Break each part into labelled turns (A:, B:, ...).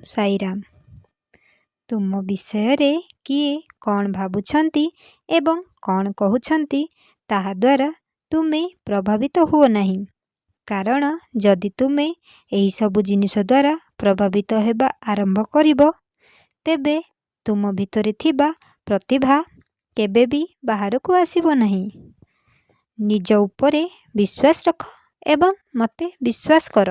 A: ସାଇରାମ। ତୁମ ବିଷୟରେ କିଏ କ'ଣ ଭାବୁଛନ୍ତି ଏବଂ କ'ଣ କହୁଛନ୍ତି ତାହା ଦ୍ୱାରା ତୁମେ ପ୍ରଭାବିତ ହୁଅ ନାହିଁ। କାରଣ ଯଦି ତୁମେ ଏହିସବୁ ଜିନିଷ ଦ୍ୱାରା ପ୍ରଭାବିତ ହେବା ଆରମ୍ଭ କରିବ, ତେବେ ତୁମ ଭିତରେ ଥିବା ପ୍ରତିଭା କେବେ ବି ବାହାରକୁ ଆସିବ ନାହିଁ। ନିଜ ଉପରେ ବିଶ୍ୱାସ ରଖ ଏବଂ ମୋତେ ବିଶ୍ୱାସ କର।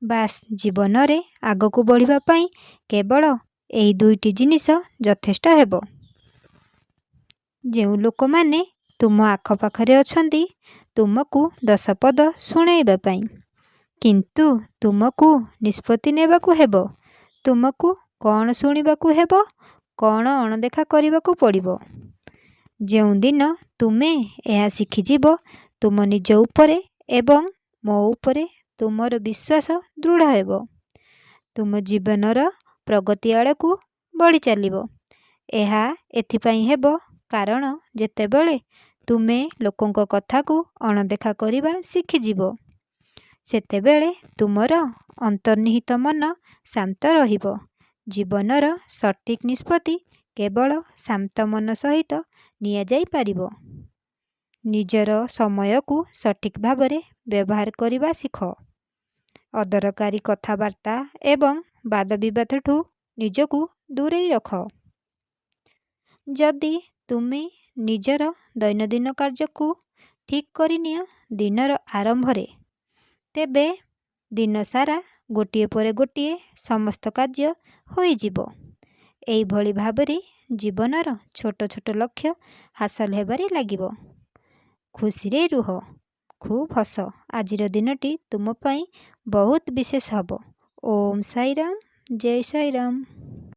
A: ବାସ୍, ଜୀବନରେ ଆଗକୁ ବଢ଼ିବା ପାଇଁ କେବଳ ଏହି ଦୁଇଟି ଜିନିଷ ଯଥେଷ୍ଟ ହେବ। ଯେଉଁ ଲୋକମାନେ ତୁମ ଆଖପାଖରେ ଅଛନ୍ତି ତୁମକୁ 10 ପଦ ଶୁଣାଇବା ପାଇଁ, କିନ୍ତୁ ତୁମକୁ ନିଷ୍ପତ୍ତି ନେବାକୁ ହେବ। ତୁମକୁ କ'ଣ ଶୁଣିବାକୁ ହେବ, କ'ଣ ଅଣଦେଖା କରିବାକୁ ପଡ଼ିବ। ଯେଉଁଦିନ ତୁମେ ଏହା ଶିଖିଯିବ, ତୁମ ନିଜ ଉପରେ ଏବଂ ମୋ ଉପରେ ତୁମର ବିଶ୍ୱାସ ଦୃଢ଼ ହେବ। ତୁମ ଜୀବନର ପ୍ରଗତି ଆଡ଼କୁ ବଢ଼ି ଚାଲିବ। ଏହା ଏଥିପାଇଁ ହେବ କାରଣ ଯେତେବେଳେ ତୁମେ ଲୋକଙ୍କ କଥାକୁ ଅଣଦେଖା କରିବା ଶିଖିଯିବ, ସେତେବେଳେ ତୁମର ଅନ୍ତର୍ନିହିତ ମନ ଶାନ୍ତ ରହିବ। ଜୀବନର ସଠିକ୍ ନିଷ୍ପତ୍ତି କେବଳ ଶାନ୍ତ ମନ ସହିତ ନିଆଯାଇପାରିବ। ନିଜର ସମୟକୁ ସଠିକ୍ ଭାବରେ ବ୍ୟବହାର କରିବା ଶିଖ। ଅଦରକାରୀ କଥାବାର୍ତ୍ତା ଏବଂ ବାଦବିବାଦଠୁ ନିଜକୁ ଦୂରେଇ ରଖ। ଯଦି ତୁମେ ନିଜର ଦୈନନ୍ଦିନ କାର୍ଯ୍ୟକୁ ଠିକ୍ କରିନିଅ ଦିନର ଆରମ୍ଭରେ, ତେବେ ଦିନସାରା ଗୋଟିଏ ପରେ ଗୋଟିଏ ସମସ୍ତ କାର୍ଯ୍ୟ ହୋଇଯିବ। ଏହିଭଳି ଭାବରେ ଜୀବନର ଛୋଟ ଛୋଟ ଲକ୍ଷ୍ୟ ହାସଲ ହେବାରେ ଲାଗିବ। ଖୁସିରେ ରୁହ, ଖୁବ୍ ହସ। ଆଜିର ଦିନଟି ତୁମ ପାଇଁ ବହୁତ ବିଶେଷ ହେବ। ଓମ୍ ସାଇରାମ, ଜୟ ସାଇରାମ।